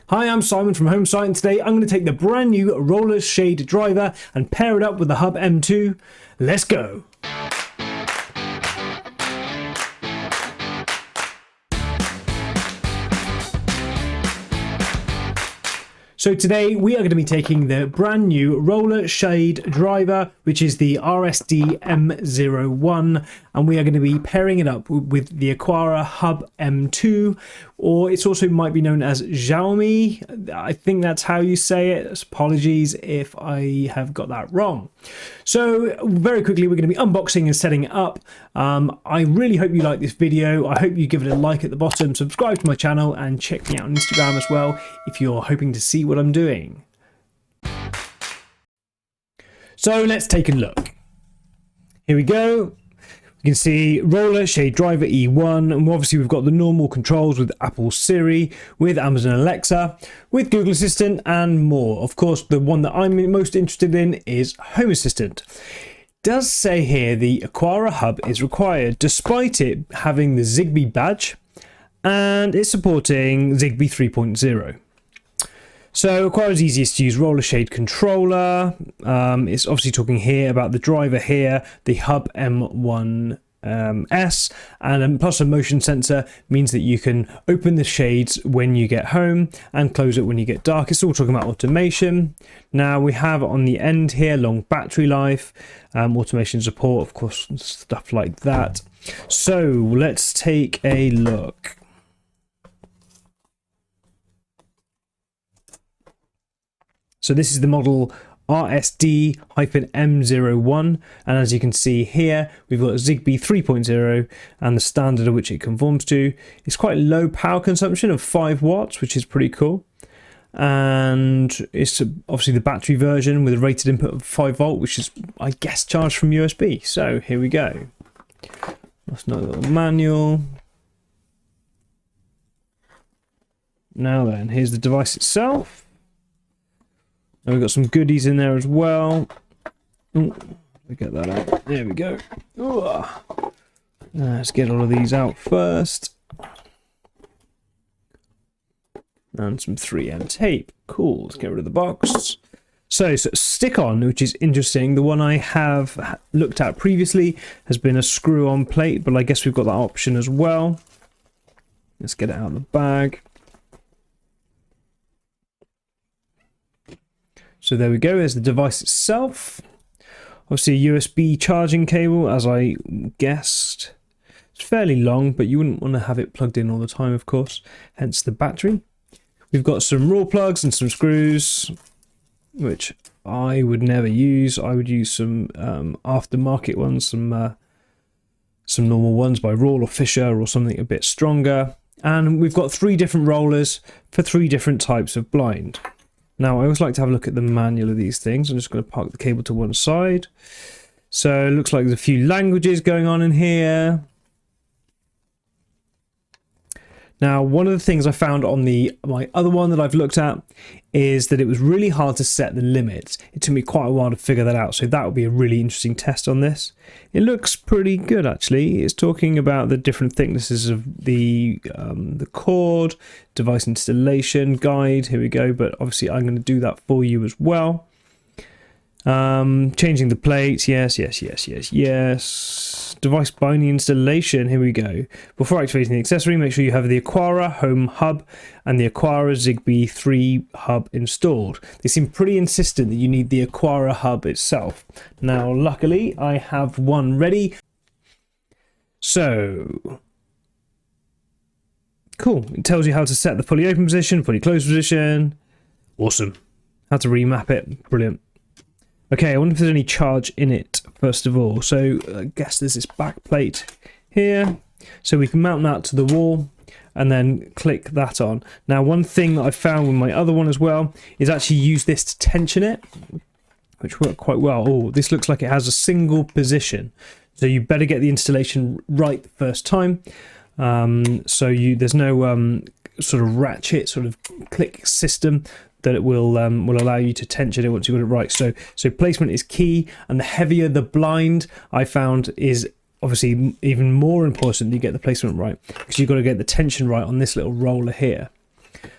Hi, I'm Simon from HomeSite, and today I'm going to take the brand new roller shade driver and pair it up with the Hub M2. Let's go! So today we are going to be taking the brand new roller shade driver, which is the RSD-M01, and we are going to be pairing it up with the Aqara Hub M2, or it's also might be known as Xiaomi. I think that's how you say it. Apologies if I have got that wrong. So very quickly we're going to be unboxing and setting it up. I really hope you like this video. I hope you give it a like at the bottom, subscribe to my channel, and check me out on Instagram as well if you're hoping to see what I'm doing. So let's take a look. Here we go. You can see roller shade driver E1, and obviously we've got the normal controls with Apple Siri, with Amazon Alexa, with Google Assistant, and more. Of course, the one that I'm most interested in is Home Assistant. It does say here the Aqara Hub is required, despite it having the Zigbee badge, and it's supporting Zigbee 3.0. So Aqara's easiest to use roller shade controller. It's obviously talking here about the driver here, the Hub M1 S, and plus a motion sensor means that you can open the shades when you get home and close it when you get dark. It's all talking about automation. Now we have on the end here long battery life, automation support, of course, stuff like that. So let's take a look. So this is the model RSD-M01, and as you can see here, we've got Zigbee 3.0 and the standard of which it conforms to. It's quite low power consumption of 5 watts, which is pretty cool. And it's obviously the battery version with a rated input of 5 volt, which is, I guess, charged from USB. So here we go. That's another little manual. Now then, here's the device itself. And we've got some goodies in there as well. Ooh, get that out. There we go. Ooh. Let's get all of these out first. And some 3M tape. Cool. Let's get rid of the box. So stick on, which is interesting. The one I have looked at previously has been a screw-on plate, but I guess we've got that option as well. Let's get it out of the bag. So there we go, there's the device itself. Obviously a USB charging cable, as I guessed. It's fairly long, but you wouldn't want to have it plugged in all the time, of course, hence the battery. We've got some raw plugs and some screws, which I would never use. I would use some aftermarket ones, some normal ones by Rawl or Fisher or something a bit stronger. And we've got 3 different rollers for 3 different types of blind. Now, I always like to have a look at the manual of these things. I'm just going to park the cable to one side. So it looks like there's a few languages going on in here. Now, one of the things I found on my other one that I've looked at is that it was really hard to set the limits. It took me quite a while to figure that out, so that would be a really interesting test on this. It looks pretty good, actually. It's talking about the different thicknesses of the cord, device installation guide. Here we go, but obviously I'm going to do that for you as well. Changing the plates, yes. Device binding installation, here we go. Before activating the accessory, make sure you have the Aqara Home Hub and the Aqara Zigbee 3 Hub installed. They seem pretty insistent that you need the Aqara Hub itself. Now, luckily, I have one ready. So, cool. It tells you how to set the fully open position, fully closed position. Awesome. How to remap it. Brilliant. Okay, I wonder if there's any charge in it, first of all. So I guess there's this back plate here. So we can mount that to the wall and then click that on. Now, one thing that I found with my other one as well is actually use this to tension it, which worked quite well. Oh, this looks like it has a single position. So you better get the installation right the first time. There's no sort of ratchet sort of click system that it will allow you to tension it once you've got it right. So placement is key, and the heavier the blind, I found, is obviously even more important that you get the placement right, because you've got to get the tension right on this little roller here.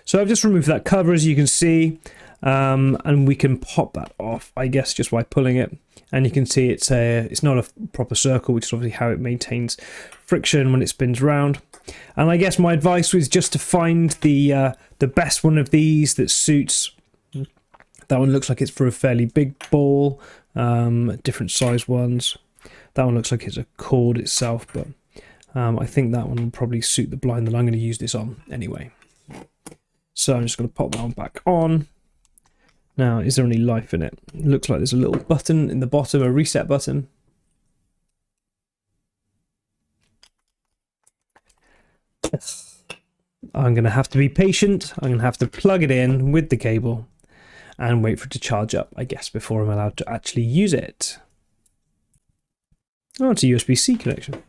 So I've just removed that cover, as you can see, and we can pop that off, I guess, just by pulling it. And you can see it's not a proper circle, which is obviously how it maintains friction when it spins around. And I guess my advice was just to find the best one of these that suits. That one looks like it's for a fairly big ball, different size ones. That one looks like it's a cord itself, but I think that one will probably suit the blind that I'm going to use this on anyway. So I'm just going to pop that one back on. Now, is there any life in it? It looks like there's a little button in the bottom, a reset button. I'm going to have to be patient. I'm going to have to plug it in with the cable and wait for it to charge up, I guess, before I'm allowed to actually use it. Oh, it's a USB-C connection.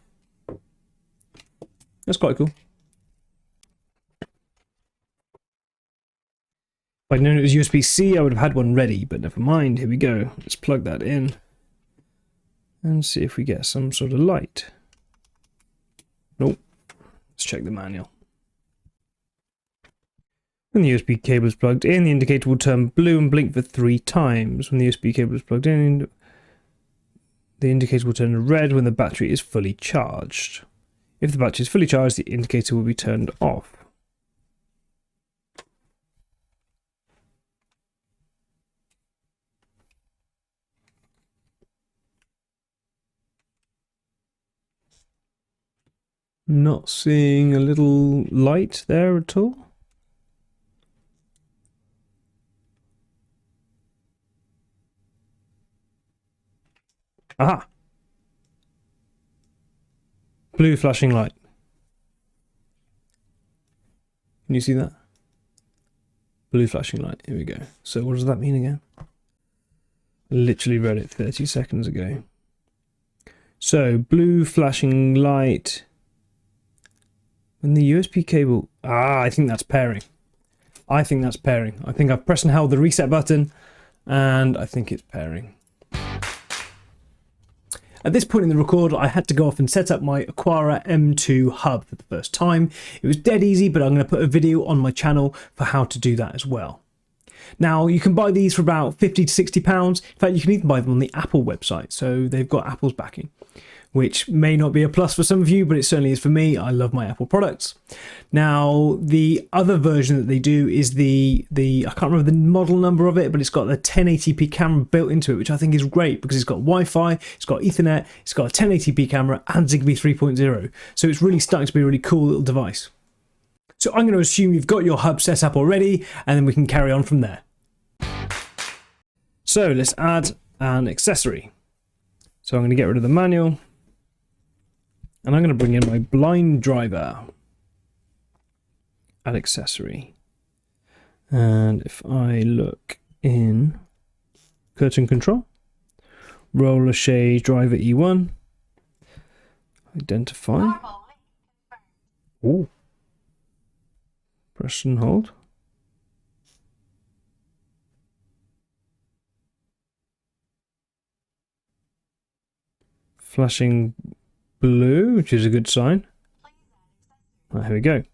That's quite cool. If I'd known it was USB-C, I would have had one ready, but never mind. Here we go. Let's plug that in and see if we get some sort of light. Nope. Let's check the manual. When the USB cable is plugged in, the indicator will turn blue and blink for 3 times. When the USB cable is plugged in, the indicator will turn red when the battery is fully charged. If the battery is fully charged, the indicator will be turned off. Not seeing a little light there at all. Aha! Blue flashing light. Can you see that? Blue flashing light. Here we go. So what does that mean again? I literally read it 30 seconds ago. So blue flashing light. When the USB cable... I think that's pairing. I think that's pairing. I think I've pressed and held the reset button, and I think it's pairing. At this point in the record, I had to go off and set up my Aqara M2 Hub for the first time. It was dead easy, but I'm going to put a video on my channel for how to do that as well. Now, you can buy these for about £50 to £60. In fact, you can even buy them on the Apple website, so they've got Apple's backing, which may not be a plus for some of you, but it certainly is for me. I love my Apple products. Now, the other version that they do is the I can't remember the model number of it, but it's got the 1080p camera built into it, which I think is great because it's got Wi-Fi, it's got Ethernet, it's got a 1080p camera and Zigbee 3.0. So it's really starting to be a really cool little device. So I'm going to assume you've got your hub set up already, and then we can carry on from there. So let's add an accessory. So I'm going to get rid of the manual. And I'm going to bring in my blind driver, add accessory. And if I look in curtain control, roller Shade Driver E1, identify. Ooh. Press and hold. Flashing blue, which is a good sign. Right, here we go.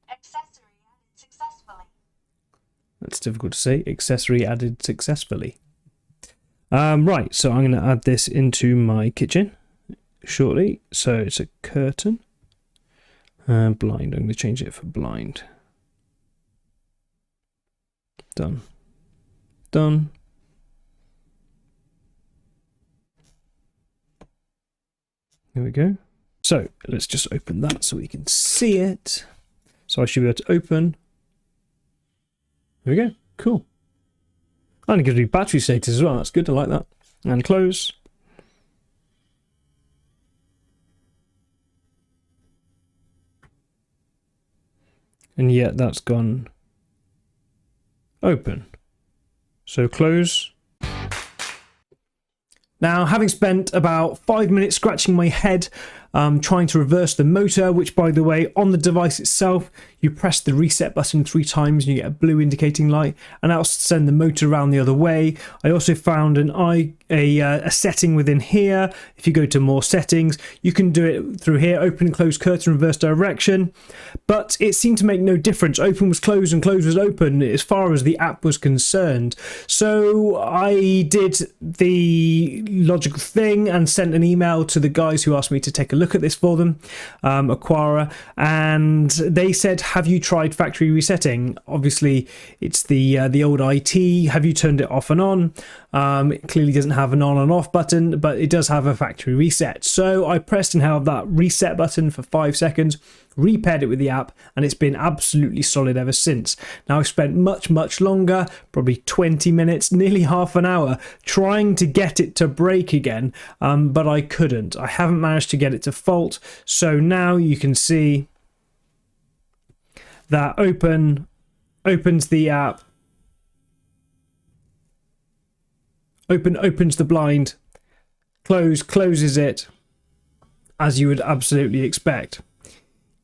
Accessory added successfully. That's difficult to say. Accessory added successfully. Right, so I'm going to add this into my kitchen shortly. So it's a curtain. Blind. I'm going to change it for blind. Done. Done. Here we go. So let's just open that so we can see it. So I should be able to open. There we go. Cool. And it gives me battery status as well. That's good. I like that. And close. And yet that's gone open. So close. Now, having spent about 5 minutes scratching my head trying to reverse the motor, which, by the way, on the device itself, you press the reset button 3 times and you get a blue indicating light, and that'll send the motor around the other way. I also found a setting within here. If you go to more settings, you can do it through here, open and close curtain, reverse direction, but it seemed to make no difference. Open was closed and close was open as far as the app was concerned. So I did the logical thing and sent an email to the guys who asked me to take a look at this for them, Aqara, and they said, have you tried factory resetting? Obviously it's the old IT, have you turned it off and on? It clearly doesn't have an on and off button, but it does have a factory reset. So I pressed and held that reset button for 5 seconds, repaired it with the app, and it's been absolutely solid ever since. Now I've spent much longer, probably 20 minutes, nearly half an hour, trying to get it to break again, but I couldn't. I haven't managed to get it to fault. So now you can see that opens the app, opens the blind, closes it, as you would absolutely expect.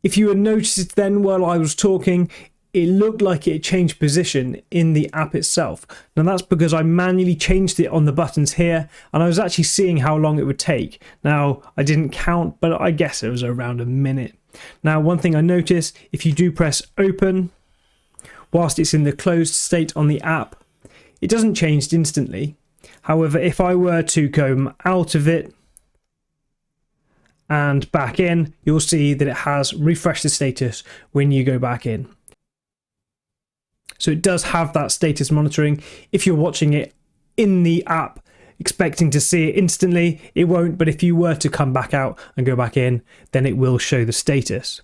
If you had noticed then while I was talking, it looked like it changed position in the app itself. Now that's because I manually changed it on the buttons here, and I was actually seeing how long it would take. Now I didn't count, but I guess it was around a minute. Now one thing I noticed, if you do press open, whilst it's in the closed state on the app, it doesn't change instantly. However, if I were to come out of it and back in, you'll see that it has refreshed the status when you go back in. So it does have that status monitoring. If you're watching it in the app expecting to see it instantly, it won't, but if you were to come back out and go back in, then it will show the status,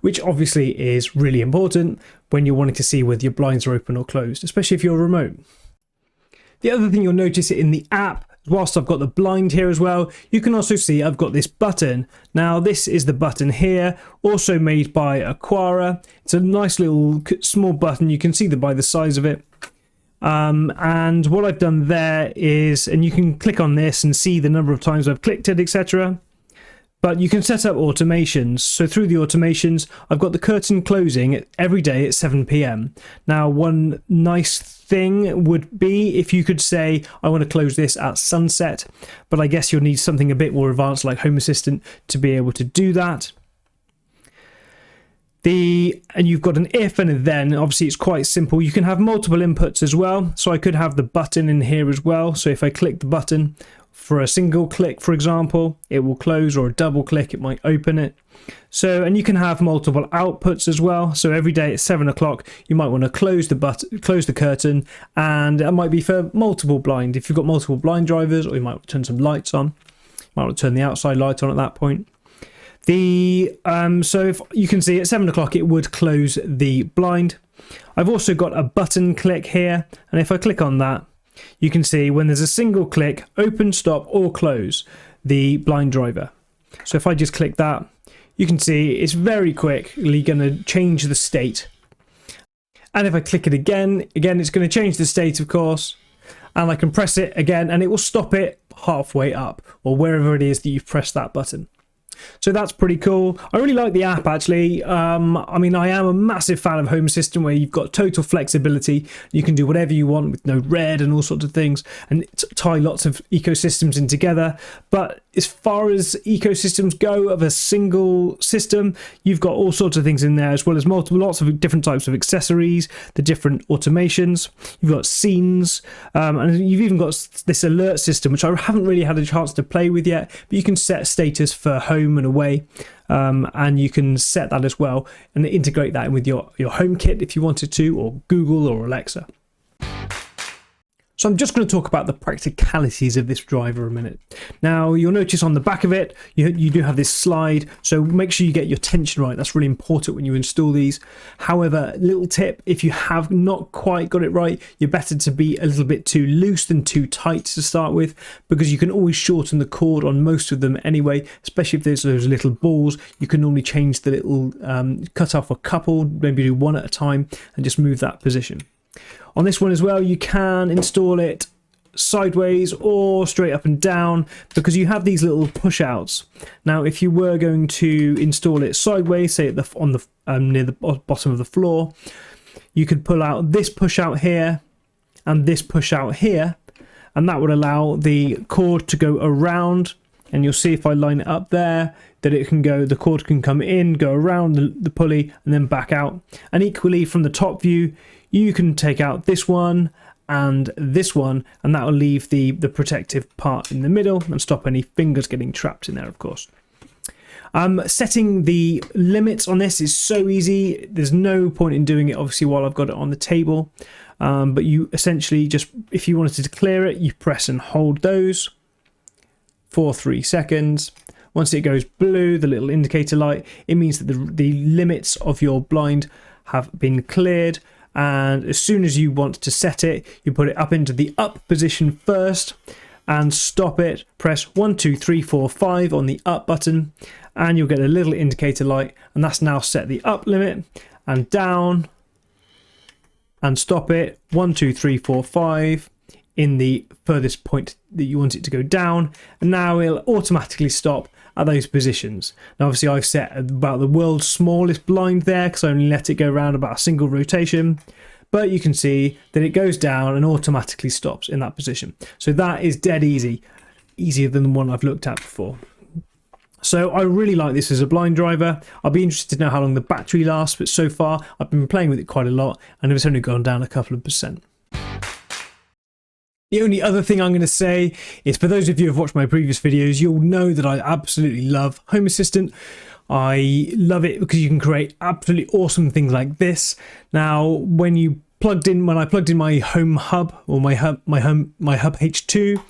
which obviously is really important when you're wanting to see whether your blinds are open or closed, especially if you're remote. The other thing you'll notice in the app, whilst I've got the blind here as well, you can also see I've got this button. Now this is the button here, also made by Aqara. It's a nice little small button. You can see that by the size of it. And what I've done there is, and you can click on this and see the number of times I've clicked it, etc. But you can set up automations. So through the automations, I've got the curtain closing every day at 7 p.m. Now, one nice thing would be if you could say, I want to close this at sunset, but I guess you'll need something a bit more advanced like Home Assistant to be able to do that. And you've got an if and a then. Obviously it's quite simple. You can have multiple inputs as well. So I could have the button in here as well. So if I click the button for a single click, for example, it will close, or a double click, it might open it. So, and you can have multiple outputs as well. So every day at 7 o'clock, you might want to close the curtain, and it might be for multiple blind. If you've got multiple blind drivers, or you might turn some lights on, you might want to turn the outside light on at that point. So if you can see at 7 o'clock, it would close the blind. I've also got a button click here, and if I click on that, you can see when there's a single click, open, stop, or close the blind driver. So if I just click that, you can see it's very quickly going to change the state. And if I click it again, it's going to change the state, of course. And I can press it again, and it will stop it halfway up, or wherever it is that you've pressed that button. So that's pretty cool. I really like the app, actually. I mean, I am a massive fan of Home Assistant, where you've got total flexibility. You can do whatever you want with Node Red and all sorts of things, and tie lots of ecosystems in together. But as far as ecosystems go of a single system, you've got all sorts of things in there, as well as lots of different types of accessories, the different automations. You've got scenes, and you've even got this alert system, which I haven't really had a chance to play with yet, but you can set status for home and away, and you can set that as well and integrate that in with your HomeKit if you wanted to, or Google or Alexa. So I'm just going to talk about the practicalities of this driver a minute. Now you'll notice on the back of it, you do have this slide, so make sure you get your tension right. That's really important when you install these. However, little tip, if you have not quite got it right, you're better to be a little bit too loose than too tight to start with, because you can always shorten the cord on most of them anyway, especially if there's those little balls. You can normally change the little cut off a couple, maybe do one at a time, and just move that position. On this one as well, you can install it sideways or straight up and down, because you have these little push outs. Now if you were going to install it sideways, say at the near the bottom of the floor, you could pull out this push out here and this push out here, and that would allow the cord to go around. And you'll see if I line it up there that it can go, the cord can come in, go around the pulley and then back out. And equally from the top view, you can take out this one and this one, and that will leave the protective part in the middle and stop any fingers getting trapped in there, of course. Setting the limits on this is so easy. There's no point in doing it obviously while I've got it on the table, but you essentially just, if you wanted to clear it, you press and hold those for 3 seconds. Once it goes blue, the little indicator light, it means that the limits of your blind have been cleared. And as soon as you want to set it, you put it up into the up position first and stop it. Press 1, 2, 3, 4, 5 on the up button, and you'll get a little indicator light, and that's now set the up limit. And down and stop it 1, 2, 3, 4, 5 in the furthest point that you want it to go down, and now it'll automatically stop at those positions. Now obviously I've set about the world's smallest blind there because I only let it go around about a single rotation, but you can see that it goes down and automatically stops in that position. So that is dead easy, easier than the one I've looked at before. So I really like this as a blind driver. I'll be interested to know how long the battery lasts, but so far I've been playing with it quite a lot and it's only gone down a couple of percent. The only other thing I'm going to say is, for those of you who have watched my previous videos, you'll know that I absolutely love Home Assistant. I love it because you can create absolutely awesome things like this. Now, when I plugged in my Home Hub, or my Hub H2,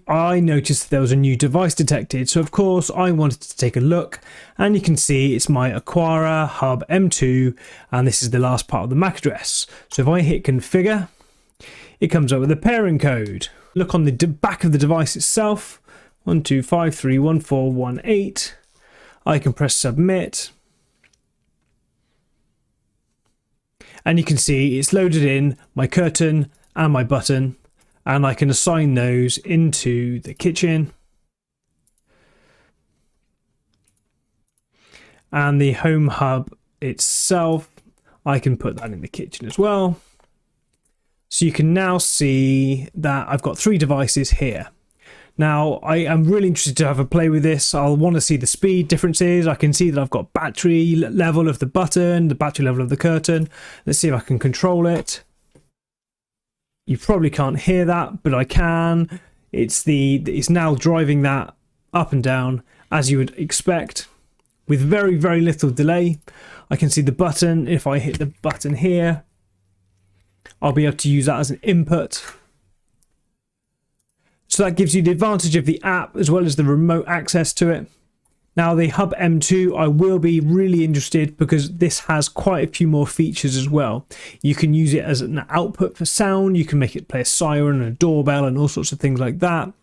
I noticed there was a new device detected. So of course I wanted to take a look, and you can see it's my Aqara Hub M2, and this is the last part of the MAC address. So if I hit configure, it comes up with a pairing code. Look on the back of the device itself, 12531418. I can press submit, and you can see it's loaded in my curtain and my button, and I can assign those into the kitchen. And the Home Hub itself, I can put that in the kitchen as well. So you can now see that I've got 3 devices here. Now I am really interested to have a play with this. I'll want to see the speed differences. I can see that I've got battery level of the button, the battery level of the curtain. Let's see if I can control it. You probably can't hear that, but I can. It's now driving that up and down as you would expect, with very, very little delay. I can see the button. If I hit the button here, I'll be able to use that as an input. So that gives you the advantage of the app as well as the remote access to it. Now the Hub M2, I will be really interested because this has quite a few more features as well. You can use it as an output for sound. You can make it play a siren and a doorbell and all sorts of things like that.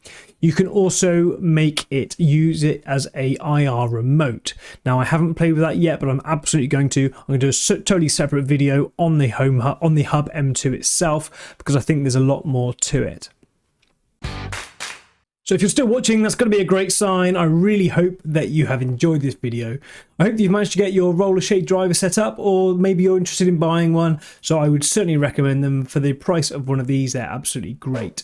You can also use it as a IR remote. Now I haven't played with that yet, but I'm absolutely going to. I'm going to do a totally separate video on the Hub M2 itself, because I think there's a lot more to it. So if you're still watching, that's going to be a great sign. I really hope that you have enjoyed this video. I hope you've managed to get your roller shade driver set up, or maybe you're interested in buying one. So I would certainly recommend them. For the price of one of these, they're absolutely great.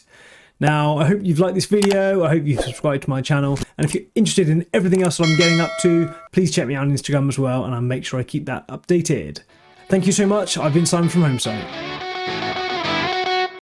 Now, I hope you've liked this video. I hope you've subscribed to my channel. And if you're interested in everything else that I'm getting up to, please check me out on Instagram as well, and I'll make sure I keep that updated. Thank you so much. I've been Simon from HomeSite.